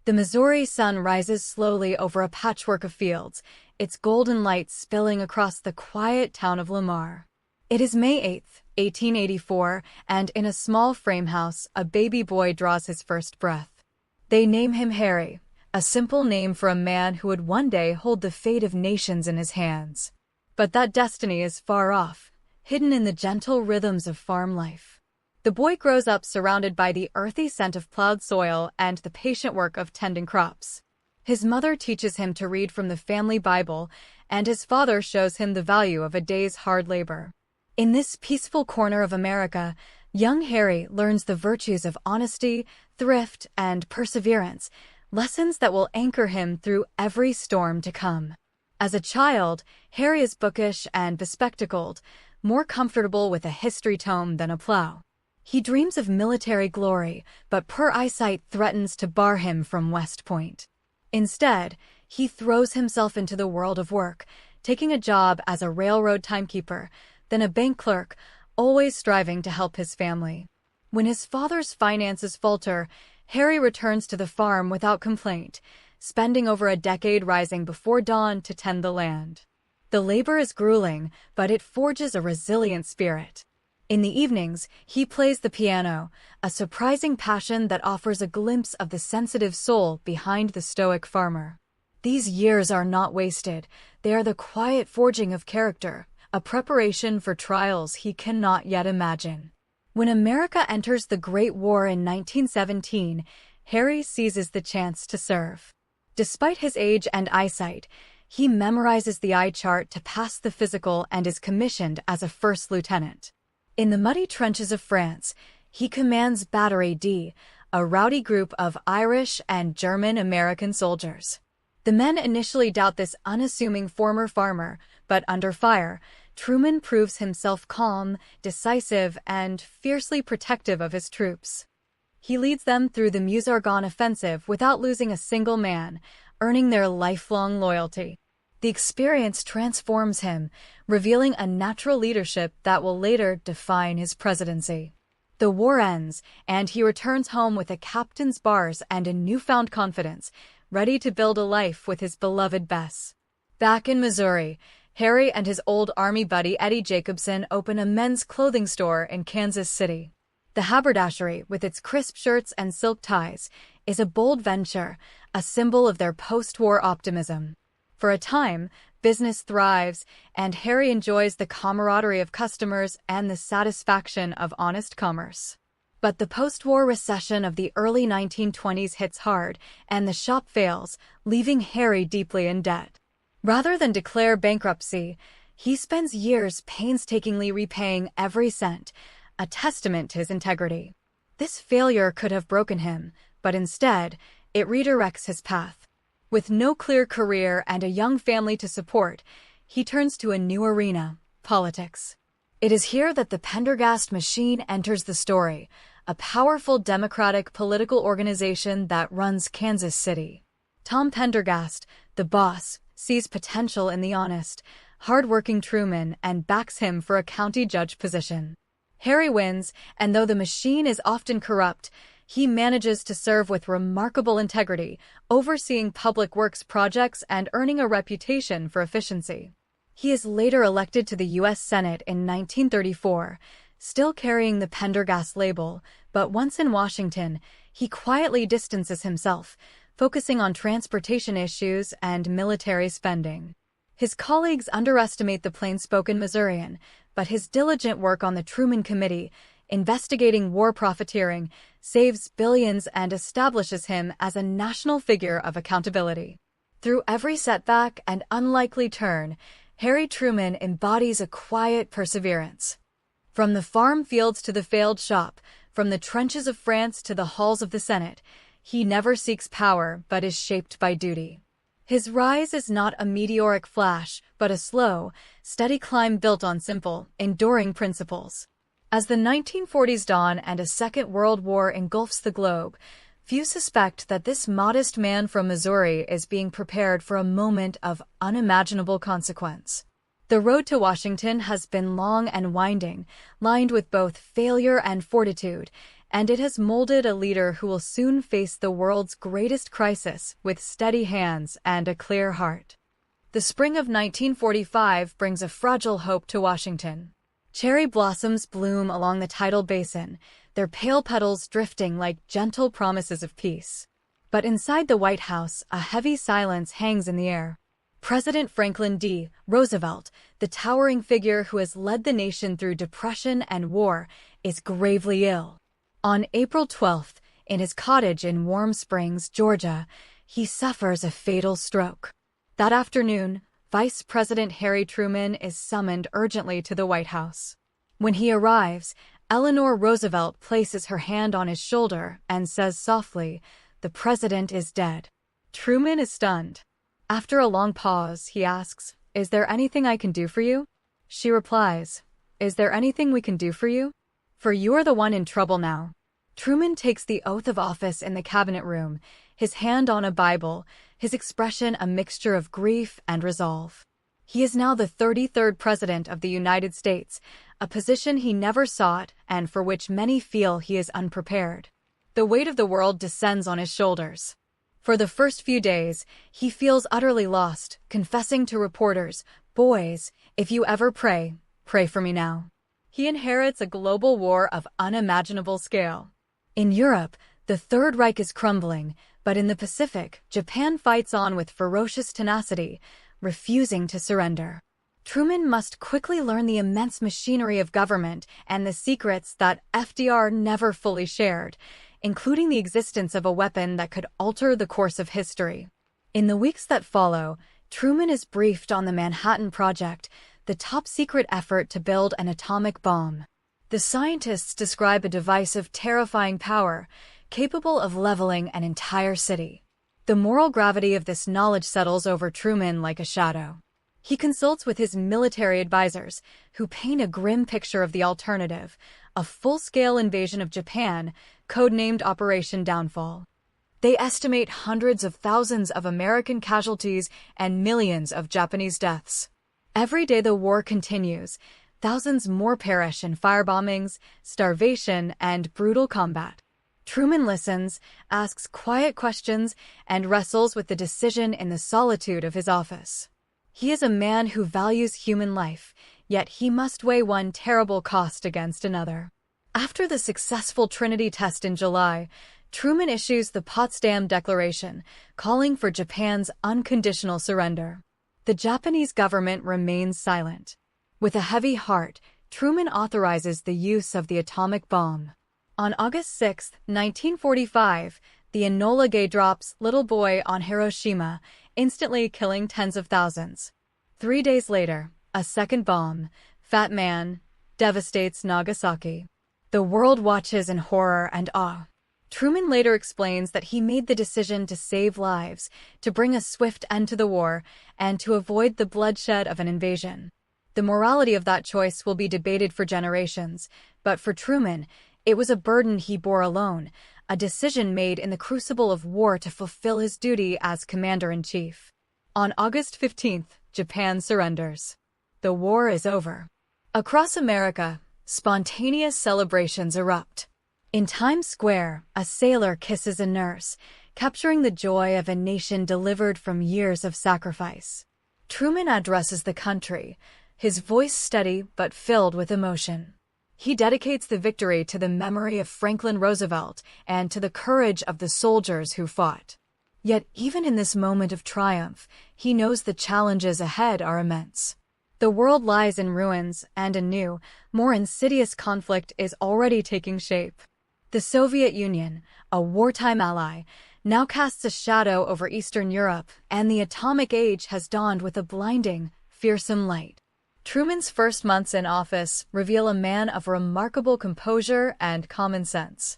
The Missouri sun rises slowly over a patchwork of fields, its golden light spilling across the quiet town of Lamar. It is May 8th, 1884, and in a small frame house, a baby boy draws his first breath. They name him Harry, a simple name for a man who would one day hold the fate of nations in his hands. But that destiny is far off, hidden in the gentle rhythms of farm life. The boy grows up surrounded by the earthy scent of plowed soil and the patient work of tending crops. His mother teaches him to read from the family Bible, and his father shows him the value of a day's hard labor. In this peaceful corner of America, young Harry learns the virtues of honesty, thrift, and perseverance, lessons that will anchor him through every storm to come. As a child, Harry is bookish and bespectacled, more comfortable with a history tome than a plow. He dreams of military glory, but poor eyesight threatens to bar him from West Point. Instead, he throws himself into the world of work, taking a job as a railroad timekeeper, then a bank clerk, always striving to help his family. When his father's finances falter, Harry returns to the farm without complaint, spending over a decade rising before dawn to tend the land. The labor is grueling, but it forges a resilient spirit. In the evenings, he plays the piano, a surprising passion that offers a glimpse of the sensitive soul behind the stoic farmer. These years are not wasted. They are the quiet forging of character, a preparation for trials he cannot yet imagine. When America enters the Great War in 1917, Harry seizes the chance to serve. Despite his age and eyesight, he memorizes the eye chart to pass the physical and is commissioned as a first lieutenant. In the muddy trenches of France, he commands Battery D, a rowdy group of Irish and German-American soldiers. The men initially doubt this unassuming former farmer, but under fire, Truman proves himself calm, decisive, and fiercely protective of his troops. He leads them through the Meuse-Argonne offensive without losing a single man, earning their lifelong loyalty. The experience transforms him, revealing a natural leadership that will later define his presidency. The war ends, and he returns home with a captain's bars and a newfound confidence, ready to build a life with his beloved Bess. Back in Missouri, Harry and his old Army buddy Eddie Jacobson open a men's clothing store in Kansas City. The haberdashery, with its crisp shirts and silk ties, is a bold venture, a symbol of their post-war optimism. For a time, business thrives, and Harry enjoys the camaraderie of customers and the satisfaction of honest commerce. But the post-war recession of the early 1920s hits hard, and the shop fails, leaving Harry deeply in debt. Rather than declare bankruptcy, he spends years painstakingly repaying every cent, a testament to his integrity. This failure could have broken him, but instead, it redirects his path. With no clear career and a young family to support, he turns to a new arena, politics. It is here that the Pendergast machine enters the story, a powerful democratic political organization that runs Kansas City. Tom Pendergast, the boss, sees potential in the honest, hard-working Truman and backs him for a county judge position. Harry wins, and though the machine is often corrupt, he manages to serve with remarkable integrity, overseeing public works projects and earning a reputation for efficiency. He is later elected to the U.S. Senate in 1934, still carrying the Pendergast label, but once in Washington, he quietly distances himself, focusing on transportation issues and military spending. His colleagues underestimate the plainspoken Missourian, but his diligent work on the Truman Committee, investigating war profiteering, saves billions and establishes him as a national figure of accountability. Through every setback and unlikely turn, Harry Truman embodies a quiet perseverance. From the farm fields to the failed shop, from the trenches of France to the halls of the Senate, he never seeks power but is shaped by duty. His rise is not a meteoric flash, but a slow, steady climb built on simple, enduring principles. As the 1940s dawn and a Second World War engulfs the globe, few suspect that this modest man from Missouri is being prepared for a moment of unimaginable consequence. The road to Washington has been long and winding, lined with both failure and fortitude, and it has molded a leader who will soon face the world's greatest crisis with steady hands and a clear heart. The spring of 1945 brings a fragile hope to Washington. Cherry blossoms bloom along the tidal basin, their pale petals drifting like gentle promises of peace. But inside the White House, a heavy silence hangs in the air. President Franklin D. Roosevelt, the towering figure who has led the nation through depression and war, is gravely ill. On April 12th, in his cottage in Warm Springs, Georgia, he suffers a fatal stroke. That afternoon, Vice President Harry Truman is summoned urgently to the White House. When he arrives, Eleanor Roosevelt places her hand on his shoulder and says softly, "The president is dead." Truman is stunned. After a long pause, he asks, "Is there anything I can do for you?" She replies, "Is there anything we can do for you? For you're the one in trouble now." Truman takes the oath of office in the cabinet room, his hand on a Bible, his expression a mixture of grief and resolve. He is now the 33rd President of the United States, a position he never sought and for which many feel he is unprepared. The weight of the world descends on his shoulders. For the first few days, he feels utterly lost, confessing to reporters, "Boys, if you ever pray, pray for me now." He inherits a global war of unimaginable scale. In Europe, the Third Reich is crumbling, but in the Pacific, Japan fights on with ferocious tenacity, refusing to surrender. Truman must quickly learn the immense machinery of government and the secrets that FDR never fully shared, including the existence of a weapon that could alter the course of history. In the weeks that follow, Truman is briefed on the Manhattan Project, the top-secret effort to build an atomic bomb. The scientists describe a device of terrifying power, capable of leveling an entire city. The moral gravity of this knowledge settles over Truman like a shadow. He consults with his military advisors, who paint a grim picture of the alternative, a full-scale invasion of Japan, codenamed Operation Downfall. They estimate hundreds of thousands of American casualties and millions of Japanese deaths. Every day the war continues, thousands more perish in firebombings, starvation, and brutal combat. Truman listens, asks quiet questions, and wrestles with the decision in the solitude of his office. He is a man who values human life, yet he must weigh one terrible cost against another. After the successful Trinity test in July, Truman issues the Potsdam Declaration, calling for Japan's unconditional surrender. The Japanese government remains silent. With a heavy heart, Truman authorizes the use of the atomic bomb. On August 6, 1945, the Enola Gay drops Little Boy on Hiroshima, instantly killing tens of thousands. 3 days later, a second bomb, Fat Man, devastates Nagasaki. The world watches in horror and awe. Truman later explains that he made the decision to save lives, to bring a swift end to the war, and to avoid the bloodshed of an invasion. The morality of that choice will be debated for generations, but for Truman, it was a burden he bore alone, a decision made in the crucible of war to fulfill his duty as commander-in-chief. On August 15th, Japan surrenders. The war is over. Across America, spontaneous celebrations erupt. In Times Square, a sailor kisses a nurse, capturing the joy of a nation delivered from years of sacrifice. Truman addresses the country, his voice steady but filled with emotion. He dedicates the victory to the memory of Franklin Roosevelt and to the courage of the soldiers who fought. Yet even in this moment of triumph, he knows the challenges ahead are immense. The world lies in ruins, and a new, more insidious conflict is already taking shape. The Soviet Union, a wartime ally, now casts a shadow over Eastern Europe, and the atomic age has dawned with a blinding, fearsome light. Truman's first months in office reveal a man of remarkable composure and common sense.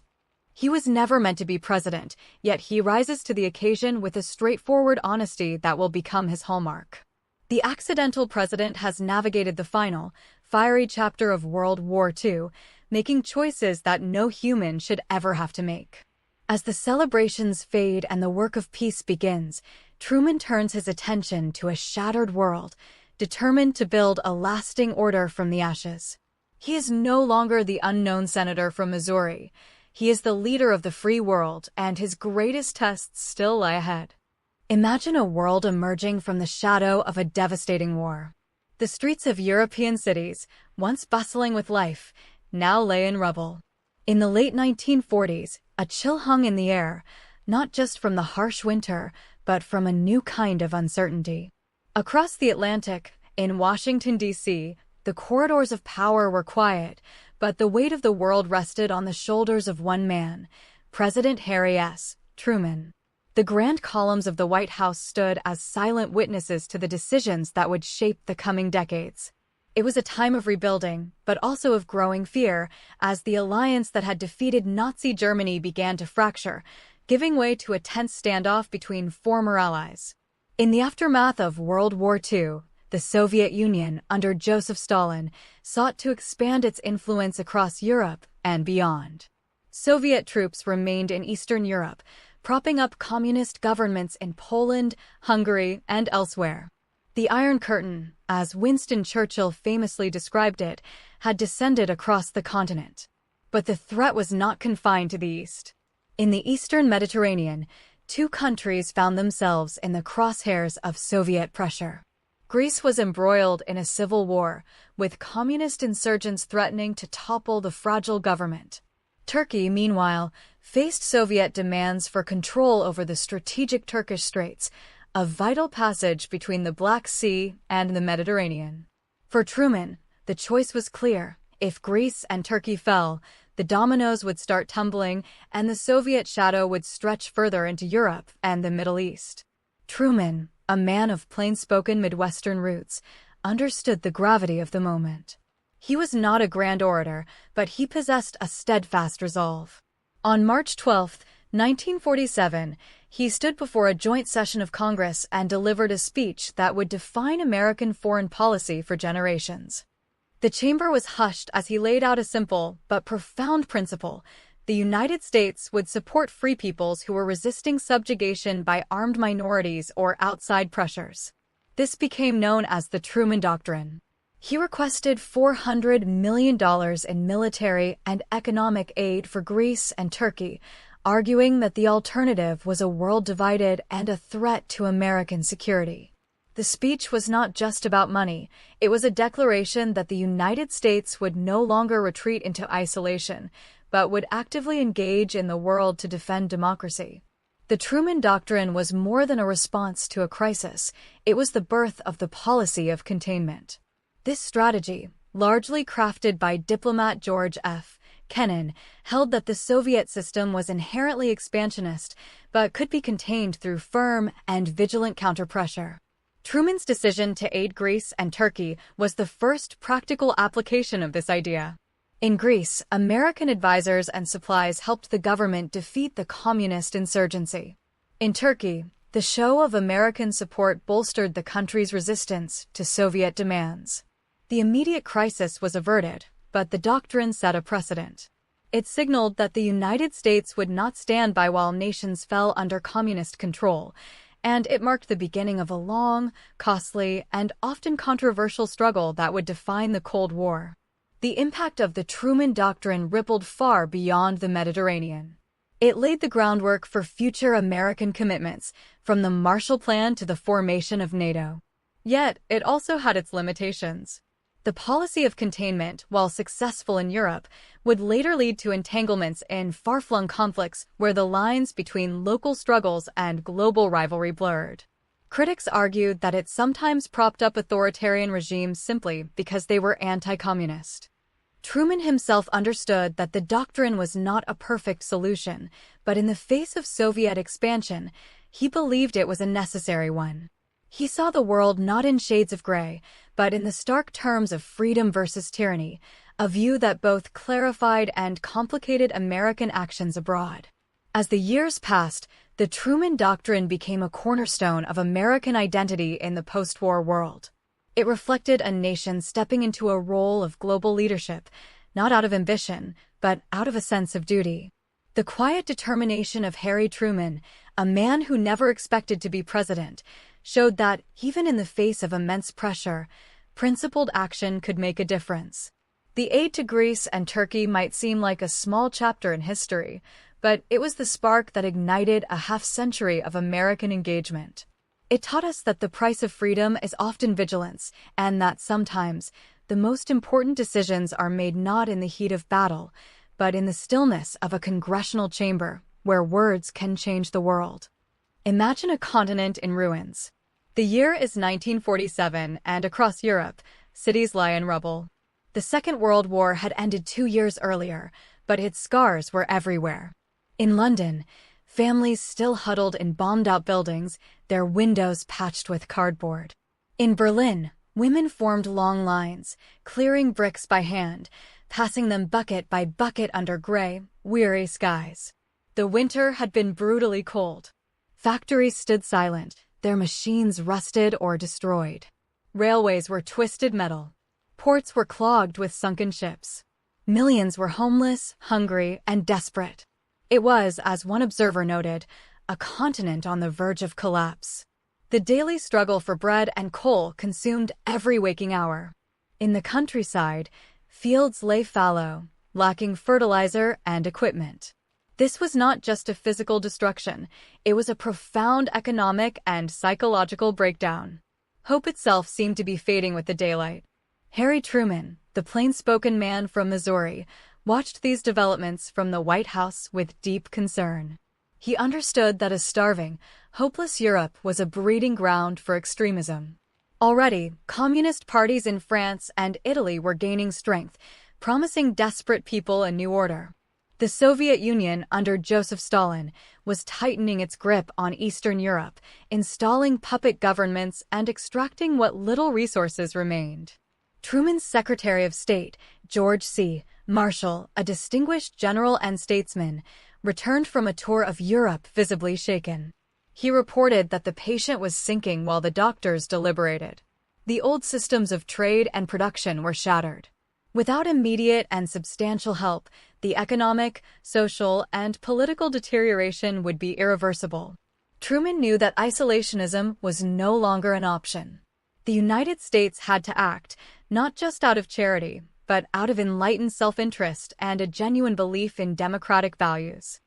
He was never meant to be president, yet he rises to the occasion with a straightforward honesty that will become his hallmark. The accidental president has navigated the final, fiery chapter of World War II, making choices that no human should ever have to make. As the celebrations fade and the work of peace begins, Truman turns his attention to a shattered world, determined to build a lasting order from the ashes. He is no longer the unknown senator from Missouri. He is the leader of the free world, and his greatest tests still lie ahead. Imagine a world emerging from the shadow of a devastating war. The streets of European cities, once bustling with life, now lay in rubble. In the late 1940s, a chill hung in the air, not just from the harsh winter, but from a new kind of uncertainty. Across the Atlantic, in Washington, D.C., the corridors of power were quiet, but the weight of the world rested on the shoulders of one man, President Harry S. Truman. The grand columns of the White House stood as silent witnesses to the decisions that would shape the coming decades. It was a time of rebuilding, but also of growing fear, as the alliance that had defeated Nazi Germany began to fracture, giving way to a tense standoff between former allies. In the aftermath of World War II, the Soviet Union, under Joseph Stalin, sought to expand its influence across Europe and beyond. Soviet troops remained in Eastern Europe, propping up communist governments in Poland, Hungary, and elsewhere. The Iron Curtain, as Winston Churchill famously described it, had descended across the continent. But the threat was not confined to the East. In the Eastern Mediterranean, two countries found themselves in the crosshairs of Soviet pressure. Greece was embroiled in a civil war, with communist insurgents threatening to topple the fragile government. Turkey, meanwhile, faced Soviet demands for control over the strategic Turkish Straits, a vital passage between the Black Sea and the Mediterranean. For Truman, the choice was clear. If Greece and Turkey fell, the dominoes would start tumbling, and the Soviet shadow would stretch further into Europe and the Middle East. Truman, a man of plainspoken Midwestern roots, understood the gravity of the moment. He was not a grand orator, but he possessed a steadfast resolve. On March 12, 1947, he stood before a joint session of Congress and delivered a speech that would define American foreign policy for generations. The chamber was hushed as he laid out a simple but profound principle. The United States would support free peoples who were resisting subjugation by armed minorities or outside pressures. This became known as the Truman Doctrine. He requested $400 million in military and economic aid for Greece and Turkey, arguing that the alternative was a world divided and a threat to American security. The speech was not just about money. It was a declaration that the United States would no longer retreat into isolation, but would actively engage in the world to defend democracy. The Truman Doctrine was more than a response to a crisis. It was the birth of the policy of containment. This strategy, largely crafted by diplomat George F. Kennan, held that the Soviet system was inherently expansionist, but could be contained through firm and vigilant counterpressure. Truman's decision to aid Greece and Turkey was the first practical application of this idea. In Greece, American advisors and supplies helped the government defeat the communist insurgency. In Turkey, the show of American support bolstered the country's resistance to Soviet demands. The immediate crisis was averted, but the doctrine set a precedent. It signaled that the United States would not stand by while nations fell under communist control, and it marked the beginning of a long, costly, and often controversial struggle that would define the Cold War. The impact of the Truman Doctrine rippled far beyond the Mediterranean. It laid the groundwork for future American commitments, from the Marshall Plan to the formation of NATO. Yet, it also had its limitations. The policy of containment, while successful in Europe, would later lead to entanglements in far-flung conflicts where the lines between local struggles and global rivalry blurred. Critics argued that it sometimes propped up authoritarian regimes simply because they were anti-communist. Truman himself understood that the doctrine was not a perfect solution, but in the face of Soviet expansion, he believed it was a necessary one. He saw the world not in shades of gray, but in the stark terms of freedom versus tyranny, a view that both clarified and complicated American actions abroad. As the years passed, the Truman Doctrine became a cornerstone of American identity in the post-war world. It reflected a nation stepping into a role of global leadership, not out of ambition, but out of a sense of duty. The quiet determination of Harry Truman, a man who never expected to be president, showed that, even in the face of immense pressure, principled action could make a difference. The aid to Greece and Turkey might seem like a small chapter in history, but it was the spark that ignited a half-century of American engagement. It taught us that the price of freedom is often vigilance, and that sometimes the most important decisions are made not in the heat of battle, but in the stillness of a congressional chamber where words can change the world. Imagine a continent in ruins. The year is 1947, and across Europe, cities lie in rubble. The Second World War had ended 2 years earlier, but its scars were everywhere. In London, families still huddled in bombed-out buildings, their windows patched with cardboard. In Berlin, women formed long lines, clearing bricks by hand, passing them bucket by bucket under gray, weary skies. The winter had been brutally cold. Factories stood silent, their machines rusted or destroyed. Railways were twisted metal. Ports were clogged with sunken ships. Millions were homeless, hungry, and desperate. It was, as one observer noted, a continent on the verge of collapse. The daily struggle for bread and coal consumed every waking hour. In the countryside, fields lay fallow, lacking fertilizer and equipment. This was not just a physical destruction, it was a profound economic and psychological breakdown. Hope itself seemed to be fading with the daylight. Harry Truman, the plainspoken man from Missouri, watched these developments from the White House with deep concern. He understood that a starving, hopeless Europe was a breeding ground for extremism. Already, communist parties in France and Italy were gaining strength, promising desperate people a new order. The Soviet Union, under Joseph Stalin, was tightening its grip on Eastern Europe, installing puppet governments and extracting what little resources remained. Truman's Secretary of State, George C. Marshall, a distinguished general and statesman, returned from a tour of Europe visibly shaken. He reported that the patient was sinking while the doctors deliberated. The old systems of trade and production were shattered. Without immediate and substantial help, the economic, social, and political deterioration would be irreversible. Truman knew that isolationism was no longer an option. The United States had to act, not just out of charity, but out of enlightened self-interest and a genuine belief in democratic values.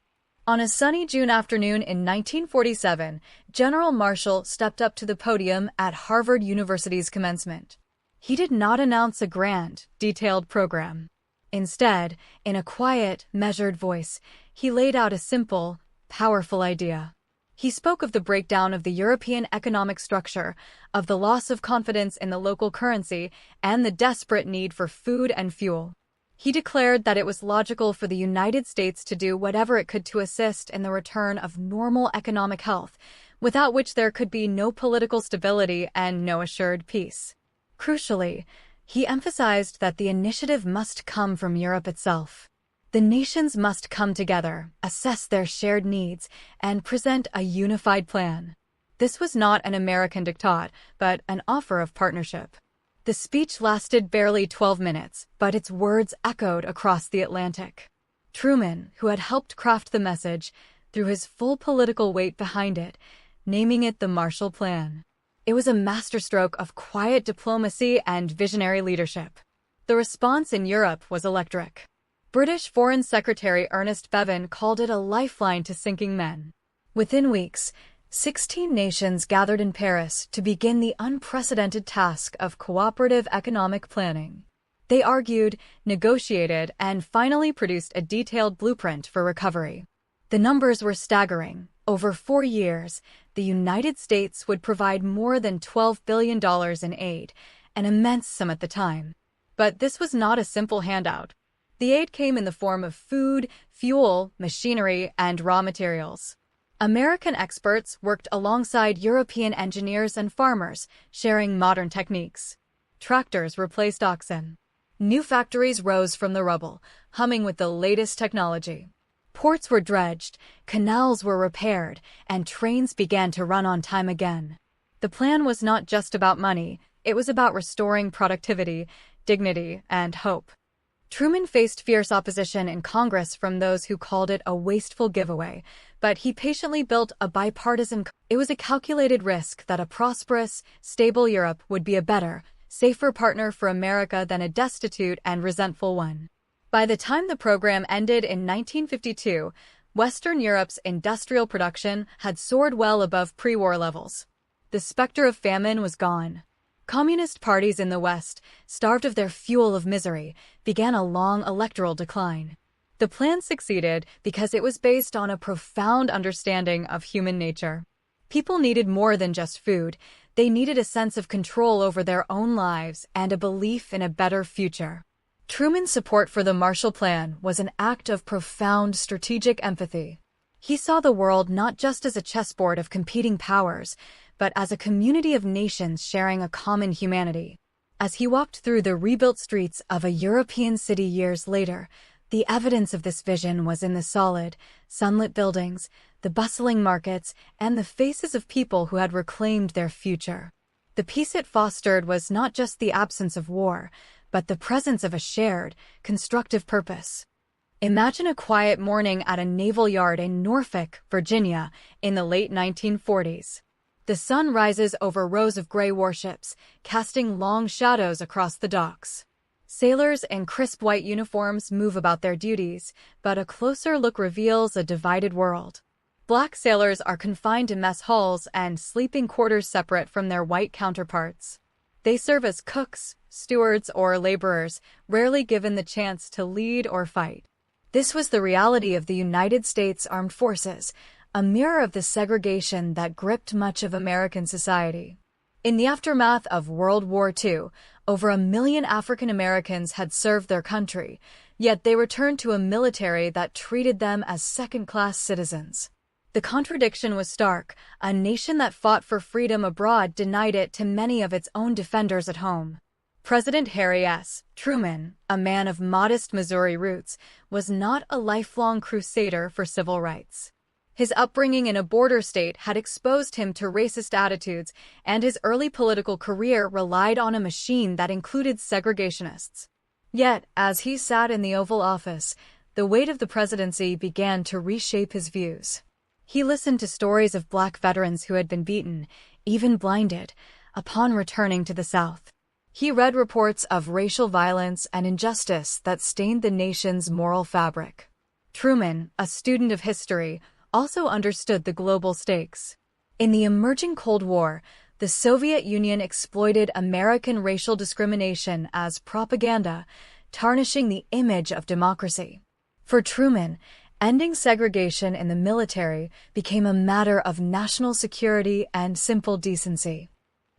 On a sunny June afternoon in 1947, General Marshall stepped up to the podium at Harvard University's commencement. He did not announce a grand, detailed program. Instead, in a quiet, measured voice, he laid out a simple, powerful idea. He spoke of the breakdown of the European economic structure, of the loss of confidence in the local currency, and the desperate need for food and fuel. He declared that it was logical for the United States to do whatever it could to assist in the return of normal economic health, without which there could be no political stability and no assured peace. Crucially, he emphasized that the initiative must come from Europe itself. The nations must come together, assess their shared needs, and present a unified plan. This was not an American diktat, but an offer of partnership. The speech lasted barely 12 minutes, but its words echoed across the Atlantic. Truman, who had helped craft the message, threw his full political weight behind it, naming it the Marshall Plan. It was a masterstroke of quiet diplomacy and visionary leadership. The response in Europe was electric. British Foreign Secretary Ernest Bevin called it a lifeline to sinking men. Within weeks, 16 nations gathered in Paris to begin the unprecedented task of cooperative economic planning. They argued, negotiated, and finally produced a detailed blueprint for recovery. The numbers were staggering. Over 4 years, the United States would provide more than $12 billion in aid, an immense sum at the time. But this was not a simple handout. The aid came in the form of food, fuel, machinery, and raw materials. American experts worked alongside European engineers and farmers, sharing modern techniques. Tractors replaced oxen. New factories rose from the rubble, humming with the latest technology. Ports were dredged, canals were repaired, and trains began to run on time again. The plan was not just about money, it was about restoring productivity, dignity, and hope. Truman faced fierce opposition in Congress from those who called it a wasteful giveaway, but he patiently built a bipartisan. It was a calculated risk that a prosperous, stable Europe would be a better, safer partner for America than a destitute and resentful one. By the time the program ended in 1952, Western Europe's industrial production had soared well above pre-war levels. The specter of famine was gone. Communist parties in the West, starved of their fuel of misery, began a long electoral decline. The plan succeeded because it was based on a profound understanding of human nature. People needed more than just food. They needed a sense of control over their own lives and a belief in a better future. Truman's support for the Marshall Plan was an act of profound strategic empathy. He saw the world not just as a chessboard of competing powers, but as a community of nations sharing a common humanity. As he walked through the rebuilt streets of a European city years later, the evidence of this vision was in the solid, sunlit buildings, the bustling markets, and the faces of people who had reclaimed their future. The peace it fostered was not just the absence of war, but the presence of a shared, constructive purpose. Imagine a quiet morning at a naval yard in Norfolk, Virginia, in the late 1940s. The sun rises over rows of gray warships, casting long shadows across the docks. Sailors in crisp white uniforms move about their duties, but a closer look reveals a divided world. Black sailors are confined to mess halls and sleeping quarters separate from their white counterparts. They serve as cooks, stewards, or laborers, rarely given the chance to lead or fight. This was the reality of the United States Armed Forces, a mirror of the segregation that gripped much of American society. In the aftermath of World War II, over 1 million African Americans had served their country, yet they returned to a military that treated them as second-class citizens. The contradiction was stark. A nation that fought for freedom abroad denied it to many of its own defenders at home. President Harry S. Truman, a man of modest Missouri roots, was not a lifelong crusader for civil rights. His upbringing in a border state had exposed him to racist attitudes, and his early political career relied on a machine that included segregationists. Yet, as he sat in the Oval Office, the weight of the presidency began to reshape his views. He listened to stories of Black veterans who had been beaten, even blinded, upon returning to the South. He read reports of racial violence and injustice that stained the nation's moral fabric. Truman, a student of history, also understood the global stakes. In the emerging Cold War, the Soviet Union exploited American racial discrimination as propaganda, tarnishing the image of democracy. For Truman, ending segregation in the military became a matter of national security and simple decency.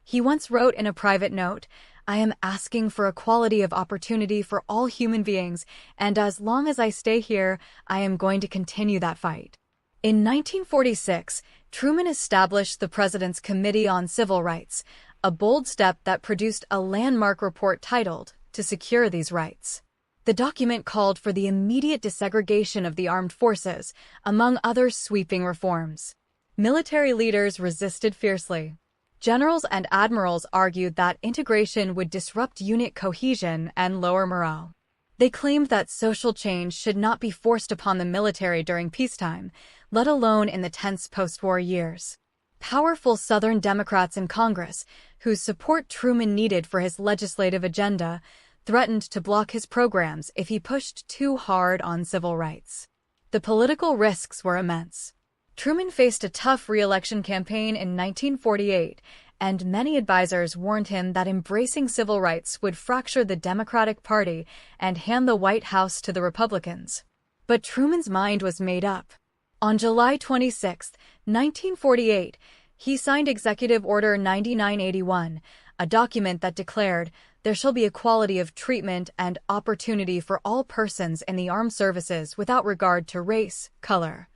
He once wrote in a private note, "I am asking for equality of opportunity for all human beings, and as long as I stay here, I am going to continue that fight." In 1946, Truman established the President's Committee on Civil Rights, a bold step that produced a landmark report titled, "To Secure These Rights." The document called for the immediate desegregation of the armed forces, among other sweeping reforms. Military leaders resisted fiercely. Generals and admirals argued that integration would disrupt unit cohesion and lower morale. They claimed that social change should not be forced upon the military during peacetime, let alone in the tense post-war years. Powerful Southern Democrats in Congress, whose support Truman needed for his legislative agenda, threatened to block his programs if he pushed too hard on civil rights. The political risks were immense. Truman faced a tough re-election campaign in 1948, and many advisors warned him that embracing civil rights would fracture the Democratic Party and hand the White House to the Republicans. But Truman's mind was made up. On July 26, 1948, he signed Executive Order 9981, a document that declared, "There shall be equality of treatment and opportunity for all persons in the armed services without regard to race, color,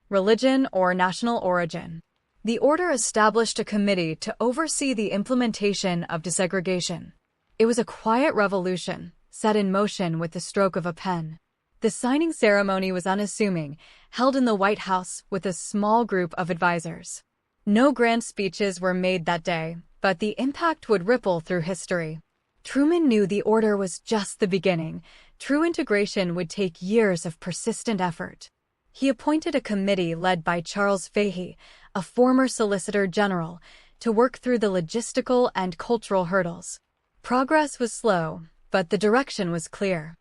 religion, or national origin." The order established a committee to oversee the implementation of desegregation. It was a quiet revolution, set in motion with the stroke of a pen. The signing ceremony was unassuming, held in the White House with a small group of advisors. No grand speeches were made that day, but the impact would ripple through history. Truman knew the order was just the beginning. True integration would take years of persistent effort. He appointed a committee led by Charles Fahey, a former Solicitor General, to work through the logistical and cultural hurdles. Progress was slow, but the direction was clear.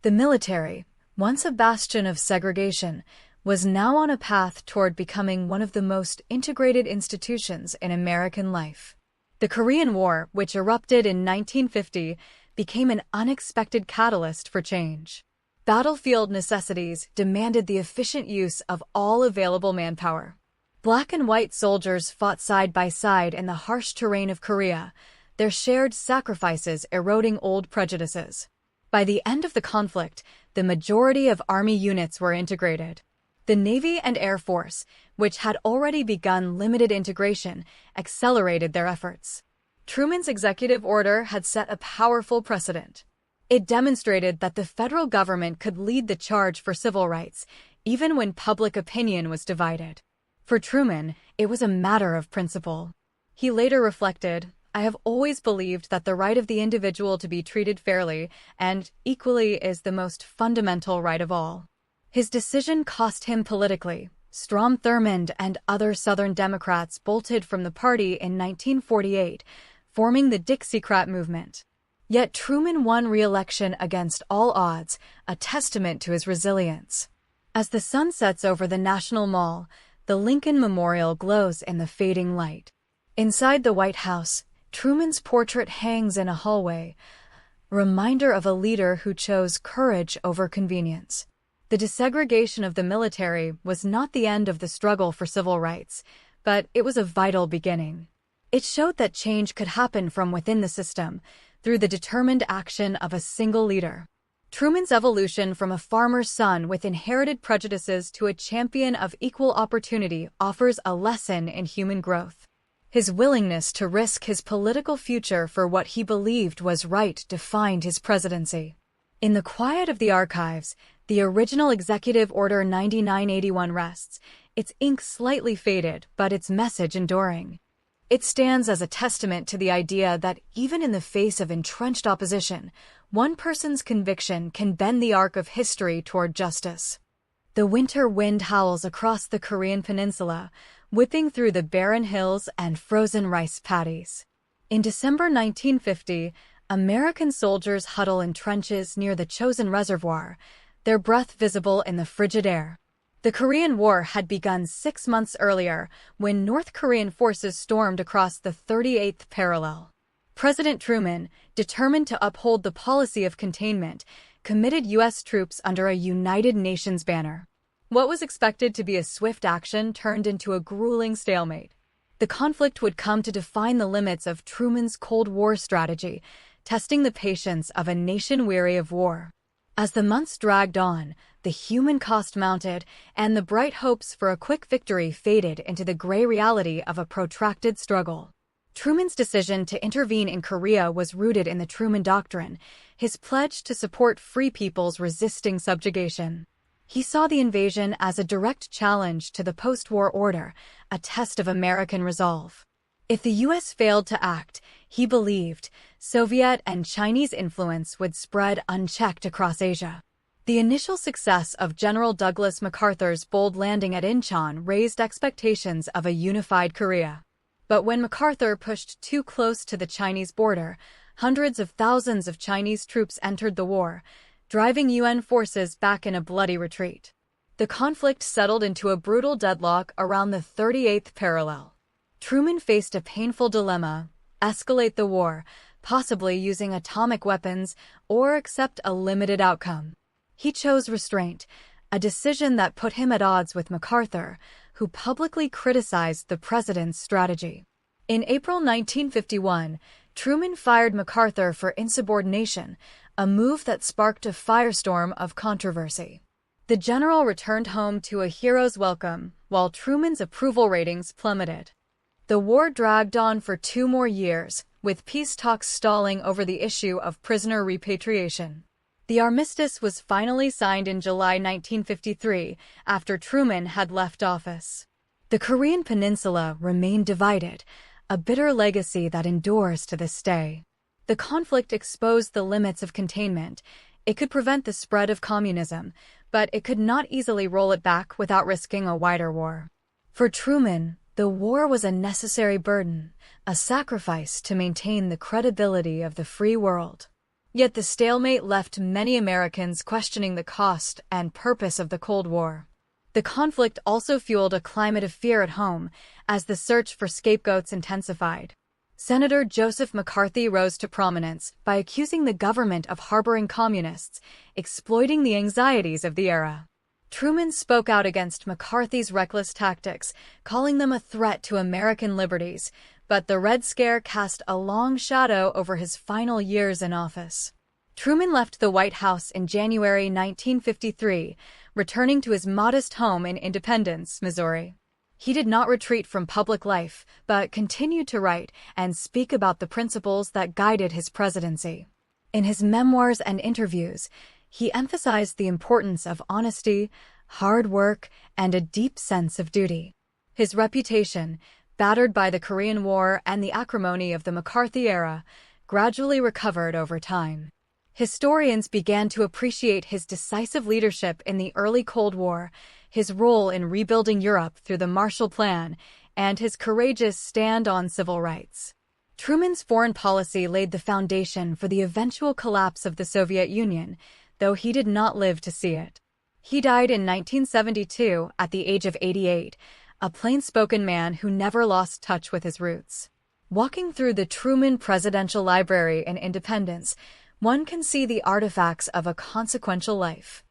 The military, once a bastion of segregation, was now on a path toward becoming one of the most integrated institutions in American life. The Korean War, which erupted in 1950, became an unexpected catalyst for change. Battlefield necessities demanded the efficient use of all available manpower. Black and white soldiers fought side by side in the harsh terrain of Korea, their shared sacrifices eroding old prejudices. By the end of the conflict, the majority of Army units were integrated. The Navy and Air Force, which had already begun limited integration, accelerated their efforts. Truman's executive order had set a powerful precedent. It demonstrated that the federal government could lead the charge for civil rights, even when public opinion was divided. For Truman, it was a matter of principle. He later reflected, "I have always believed that the right of the individual to be treated fairly and equally is the most fundamental right of all." His decision cost him politically. Strom Thurmond and other Southern Democrats bolted from the party in 1948, forming the Dixiecrat movement. Yet Truman won re-election against all odds, a testament to his resilience. As the sun sets over the National Mall, the Lincoln Memorial glows in the fading light. Inside the White House, Truman's portrait hangs in a hallway, a reminder of a leader who chose courage over convenience. The desegregation of the military was not the end of the struggle for civil rights, but it was a vital beginning. It showed that change could happen from within the system, through the determined action of a single leader. Truman's evolution from a farmer's son with inherited prejudices to a champion of equal opportunity offers a lesson in human growth. His willingness to risk his political future for what he believed was right defined his presidency. In the quiet of the archives, the original Executive Order 9981 rests, its ink slightly faded, but its message enduring. It stands as a testament to the idea that even in the face of entrenched opposition, one person's conviction can bend the arc of history toward justice. The winter wind howls across the Korean peninsula, whipping through the barren hills and frozen rice paddies. In December 1950, American soldiers huddle in trenches near the Chosin Reservoir, their breath visible in the frigid air. The Korean War had begun 6 months earlier when North Korean forces stormed across the 38th parallel. President Truman, determined to uphold the policy of containment, committed U.S. troops under a United Nations banner. What was expected to be a swift action turned into a grueling stalemate. The conflict would come to define the limits of Truman's Cold War strategy, testing the patience of a nation weary of war. As the months dragged on, the human cost mounted, and the bright hopes for a quick victory faded into the gray reality of a protracted struggle. Truman's decision to intervene in Korea was rooted in the Truman Doctrine, his pledge to support free peoples resisting subjugation. He saw the invasion as a direct challenge to the post-war order, a test of American resolve. If the U.S. failed to act, he believed, Soviet and Chinese influence would spread unchecked across Asia. The initial success of General Douglas MacArthur's bold landing at Incheon raised expectations of a unified Korea. But when MacArthur pushed too close to the Chinese border, hundreds of thousands of Chinese troops entered the war, driving UN forces back in a bloody retreat. The conflict settled into a brutal deadlock around the 38th parallel. Truman faced a painful dilemma: escalate the war, possibly using atomic weapons, or accept a limited outcome. He chose restraint, a decision that put him at odds with MacArthur, who publicly criticized the president's strategy. In April 1951, Truman fired MacArthur for insubordination, a move that sparked a firestorm of controversy. The general returned home to a hero's welcome, while Truman's approval ratings plummeted. The war dragged on for 2 more years, with peace talks stalling over the issue of prisoner repatriation. The armistice was finally signed in July 1953, after Truman had left office. The Korean peninsula remained divided, a bitter legacy that endures to this day. The conflict exposed the limits of containment. It could prevent the spread of communism, but it could not easily roll it back without risking a wider war. For Truman, The war was a necessary burden, a sacrifice to maintain the credibility of the free world. Yet the stalemate left many Americans questioning the cost and purpose of the Cold War. The conflict also fueled a climate of fear at home as the search for scapegoats intensified. Senator Joseph McCarthy rose to prominence by accusing the government of harboring communists, exploiting the anxieties of the era. Truman spoke out against McCarthy's reckless tactics, calling them a threat to American liberties, but the Red Scare cast a long shadow over his final years in office. Truman left the White House in January 1953, returning to his modest home in Independence, Missouri. He did not retreat from public life, but continued to write and speak about the principles that guided his presidency. In his memoirs and interviews, he emphasized the importance of honesty, hard work, and a deep sense of duty. His reputation, battered by the Korean War and the acrimony of the McCarthy era, gradually recovered over time. Historians began to appreciate his decisive leadership in the early Cold War, his role in rebuilding Europe through the Marshall Plan, and his courageous stand on civil rights. Truman's foreign policy laid the foundation for the eventual collapse of the Soviet Union, though he did not live to see it. He died in 1972 at the age of 88, a plainspoken man who never lost touch with his roots. Walking through the Truman Presidential Library in Independence, one can see the artifacts of a consequential life.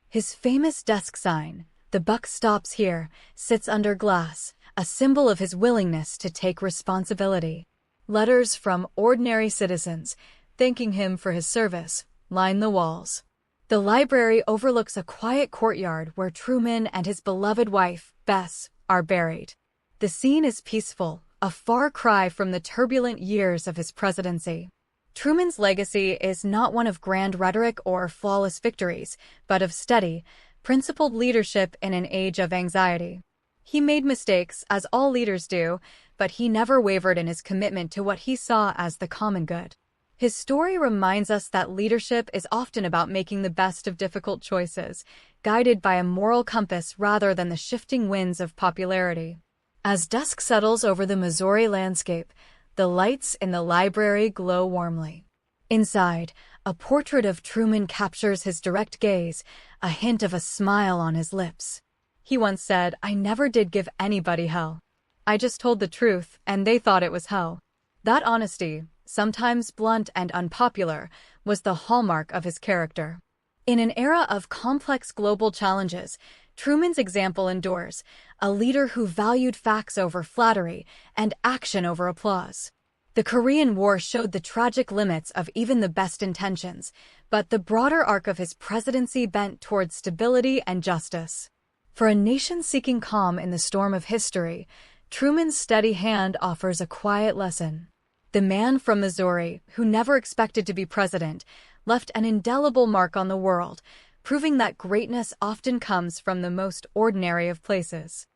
His famous desk sign, "The buck stops here," sits under glass, a symbol of his willingness to take responsibility. Letters from ordinary citizens, thanking him for his service, line the walls. The library overlooks a quiet courtyard where Truman and his beloved wife, Bess, are buried. The scene is peaceful, a far cry from the turbulent years of his presidency. Truman's legacy is not one of grand rhetoric or flawless victories, but of steady, principled leadership in an age of anxiety. He made mistakes, as all leaders do, but he never wavered in his commitment to what he saw as the common good. His story reminds us that leadership is often about making the best of difficult choices, guided by a moral compass rather than the shifting winds of popularity. As dusk settles over the Missouri landscape, the lights in the library glow warmly. Inside, a portrait of Truman captures his direct gaze, a hint of a smile on his lips. He once said, "I never did give anybody hell. I just told the truth, and they thought it was hell." That honesty, sometimes blunt and unpopular, was the hallmark of his character. In an era of complex global challenges, Truman's example endures, a leader who valued facts over flattery and action over applause. The Korean War showed the tragic limits of even the best intentions, but the broader arc of his presidency bent towards stability and justice. For a nation seeking calm in the storm of history, Truman's steady hand offers a quiet lesson. The man from Missouri, who never expected to be president, left an indelible mark on the world, proving that greatness often comes from the most ordinary of places.